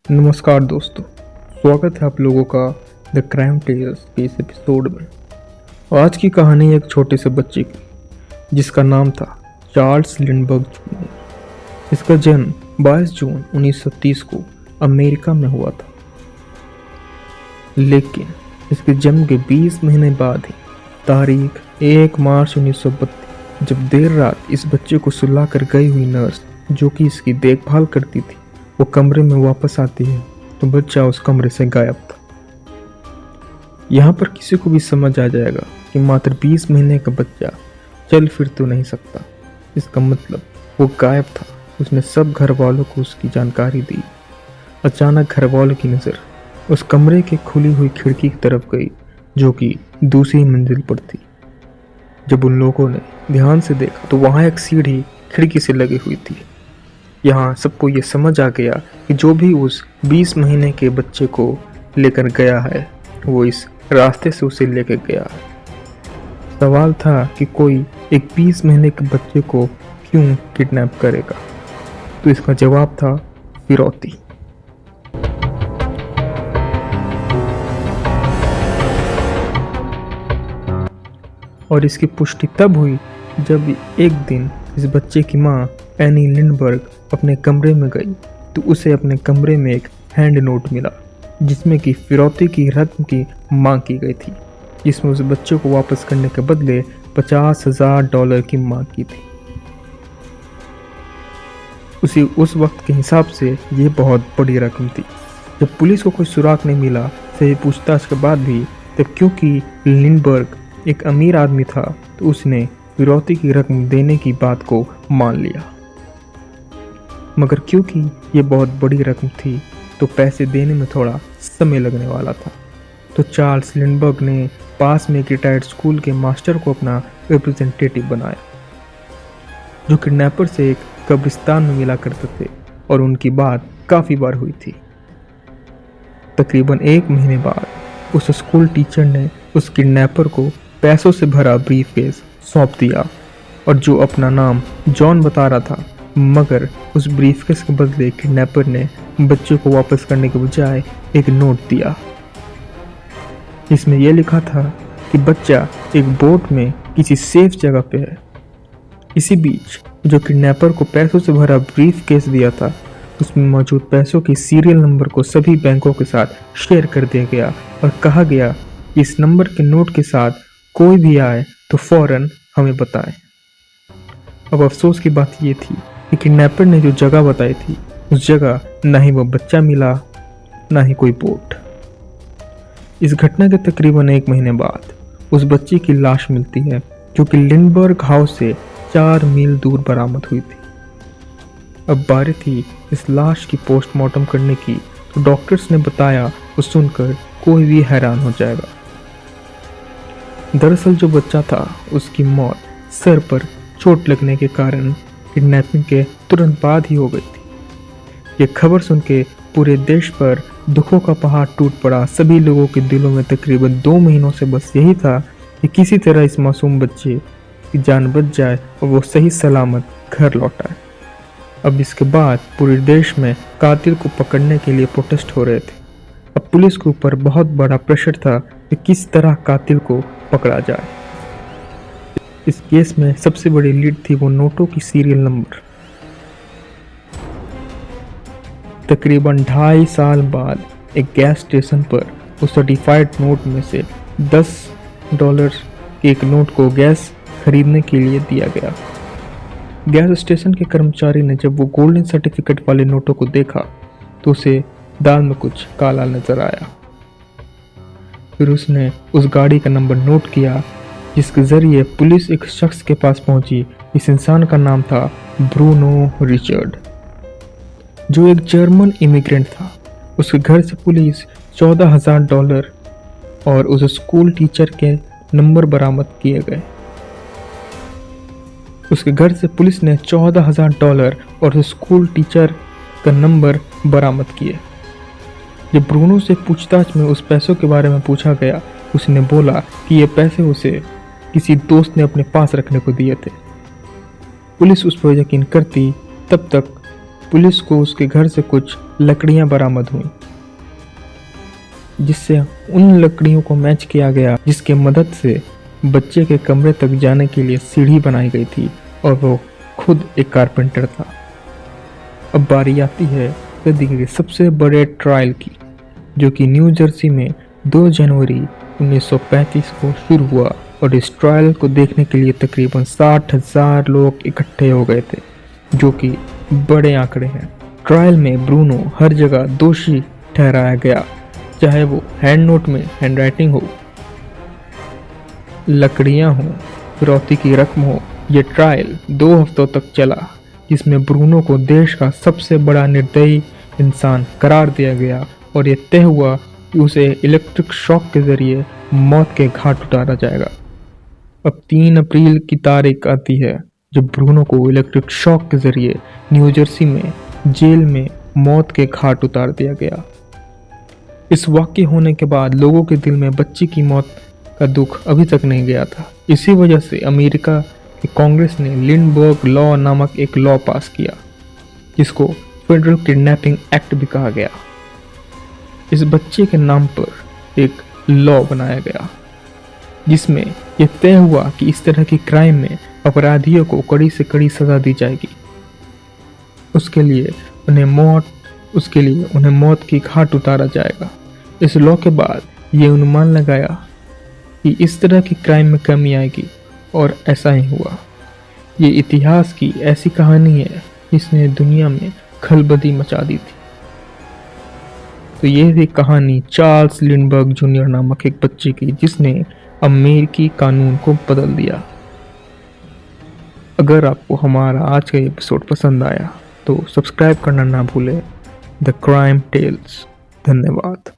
नमस्कार दोस्तों, स्वागत है आप लोगों का द क्राइम टेल्स के इस एपिसोड में। आज की कहानी एक छोटे से बच्चे की जिसका नाम था चार्ल्स लिंडबर्ग जूनियर। इसका जन्म 22 जून 1930 को अमेरिका में हुआ था, लेकिन इसके जन्म के 20 महीने बाद ही तारीख 1 मार्च 1932 जब देर रात इस बच्चे को सुला कर गई हुई नर्स जो कि इसकी देखभाल करती थी वो कमरे में वापस आती है तो बच्चा उस कमरे से गायब था। यहाँ पर किसी को भी समझ आ जाएगा कि मात्र 20 महीने का बच्चा चल फिर तो नहीं सकता। इसका मतलब वो गायब था। उसने सब घर वालों को उसकी जानकारी दी। अचानक घर वालों की नज़र उस कमरे के खुली हुई खिड़की की तरफ गई जो कि दूसरी मंजिल पर थी। जब उन लोगों ने ध्यान से देखा तो वहाँ एक सीढ़ी खिड़की से लगी हुई थी। यहाँ सबको ये समझ आ गया कि जो भी उस 20 महीने के बच्चे को लेकर गया है वो इस रास्ते से उसे लेकर गया है। सवाल था कि कोई एक 20 महीने के बच्चे को क्यों किडनैप करेगा, तो इसका जवाब था फिरौती। और इसकी पुष्टि तब हुई जब एक दिन इस बच्चे की माँ एनी लिंडबर्ग अपने कमरे में गई तो उसे अपने कमरे में एक हैंड नोट मिला जिसमें कि फिरौती की रकम की मांग की गई थी, जिसमें उस बच्चे को वापस करने के बदले $50,000 की मांग की थी। उस वक्त के हिसाब से ये बहुत बड़ी रकम थी। जब पुलिस को कोई सुराग नहीं मिला सही पूछताछ के बाद भी, तब क्योंकि लिंडबर्ग एक अमीर आदमी था तो उसने फिरौती की रकम देने की बात को मान लिया। मगर क्योंकि ये बहुत बड़ी रकम थी तो पैसे देने में थोड़ा समय लगने वाला था, तो चार्ल्स लिंडबर्ग ने पास में एक रिटायर्ड स्कूल के मास्टर को अपना रिप्रेजेंटेटिव बनाया जो किडनैपर से एक कब्रिस्तान में मिला करते थे और उनकी बात काफ़ी बार हुई थी। तकरीबन 1 महीने बाद उस स्कूल टीचर ने उस किडनैपर को पैसों से भरा ब्रीफकेस सौंप दिया और जो अपना नाम जॉन बता रहा था, मगर उस ब्रीफकेस के बदले किडनैपर ने बच्चे को वापस करने के बजाय एक नोट दिया। इसमें यह लिखा था कि बच्चा एक बोट में किसी सेफ जगह पे है। इसी बीच जो किडनैपर को पैसों से भरा ब्रीफकेस दिया था उसमें मौजूद पैसों की सीरियल नंबर को सभी बैंकों के साथ शेयर कर दिया गया और कहा गया कि इस नंबर के नोट के साथ कोई भी आए तो फौरन हमें बताएं। अब अफसोस की बात यह थी कि किडनैपर ने जो जगह बताई थी उस जगह ना ही वो बच्चा मिला ना ही कोई बोट। इस घटना के तकरीबन 1 महीने बाद उस बच्चे की लाश मिलती है जो कि लिंडबर्ग हाउस से 4 मील दूर बरामद हुई थी। अब बारी थी इस लाश की पोस्टमार्टम करने की, तो डॉक्टर्स ने बताया वो सुनकर कोई भी हैरान हो जाएगा। दरअसल जो बच्चा था उसकी मौत सर पर चोट लगने के कारण किडनैपिंग के तुरंत बाद ही हो गई थी। ये खबर सुन के पूरे देश पर दुखों का पहाड़ टूट पड़ा। सभी लोगों के दिलों में तकरीबन 2 महीनों से बस यही था कि किसी तरह इस मासूम बच्चे की जान बच जाए और वो सही सलामत घर लौट आए। अब इसके बाद पूरे देश में कातिल को पकड़ने के लिए प्रोटेस्ट हो रहे थे। अब पुलिस के ऊपर बहुत बड़ा प्रेशर था कि किस तरह कातिल को पकड़ा जाए। इस केस में सबसे बड़ी लीड थी वो नोटों की सीरियल नंबर। तकरीबन 2.5 साल बाद एक गैस स्टेशन पर उस सर्टिफाइड नोट में से $10 के एक नोट को गैस खरीदने के लिए दिया गया। गैस स्टेशन के कर्मचारी ने जब वो गोल्डन सर्टिफिकेट वाले नोटों को देखा तो उसे दाल में कुछ काला नजर आया। फिर उसने उस गाड़ी का नंबर नोट किया जिसके जरिए पुलिस एक शख्स के पास पहुंची। इस इंसान का नाम था ब्रूनो रिचर्ड, जो एक जर्मन इमिग्रेंट था। उसके घर से पुलिस $14,000 और उस स्कूल टीचर के नंबर बरामद किए गए। उसके घर से पुलिस ने $14,000 और उस स्कूल टीचर का नंबर बरामद किए। जब ब्रूनो से पूछताछ में उस पैसों के बारे में पूछा गया, उसने बोला कि ये पैसे उसे किसी दोस्त ने अपने पास रखने को दिए थे। पुलिस उस पर यकीन करती तब तक पुलिस को उसके घर से कुछ लकड़ियां बरामद हुई, जिससे उन लकड़ियों को मैच किया गया जिसके मदद से बच्चे के कमरे तक जाने के लिए सीढ़ी बनाई गई थी और वो खुद एक कारपेंटर था। अब बारी आती है सदी के सबसे बड़े ट्रायल की, जो कि न्यू जर्सी में 2 जनवरी 1935 को शुरू हुआ और इस ट्रायल को देखने के लिए तकरीबन 60,000 लोग इकट्ठे हो गए थे, जो कि बड़े आंकड़े हैं। ट्रायल में ब्रूनो हर जगह दोषी ठहराया गया, चाहे वो हैंड नोट में हैंडराइटिंग हो, लकड़ियां हो, फिरौती की रकम हो। ये ट्रायल 2 हफ्तों तक चला, जिसमें ब्रूनो को देश का सबसे बड़ा निर्दयी इंसान करार दिया गया और ये तय हुआ कि उसे इलेक्ट्रिक शॉक के जरिए मौत के घाट उतारा जाएगा। अब 3 अप्रैल की तारीख आती है जब ब्रूनो को इलेक्ट्रिक शॉक के जरिए न्यू जर्सी में जेल में मौत के घाट उतार दिया गया। इस वाक़ये होने के बाद लोगों के दिल में बच्ची की मौत का दुख अभी तक नहीं गया था। इसी वजह से अमेरिका की कांग्रेस ने लिंडबर्ग लॉ नामक एक लॉ पास किया, जिसको फेडरल किडनैपिंग एक्ट भी कहा गया। इस बच्चे के नाम पर एक लॉ बनाया गया, जिसमें यह तय हुआ कि इस तरह की क्राइम में अपराधियों को कड़ी से कड़ी सजा दी जाएगी। उसके लिए उन्हें मौत की घाट उतारा जाएगा। इस लॉ के बाद ये अनुमान लगाया कि इस तरह की क्राइम में कमी आएगी और ऐसा ही हुआ। ये इतिहास की ऐसी कहानी है जिसने दुनिया में खलबली मचा दी थी। तो ये थी कहानी चार्ल्स लिंडबर्ग जूनियर नामक एक बच्चे की, जिसने अमेरिकी कानून को बदल दिया। अगर आपको हमारा आज का एपिसोड पसंद आया तो सब्सक्राइब करना ना भूलें द क्राइम टेल्स। धन्यवाद।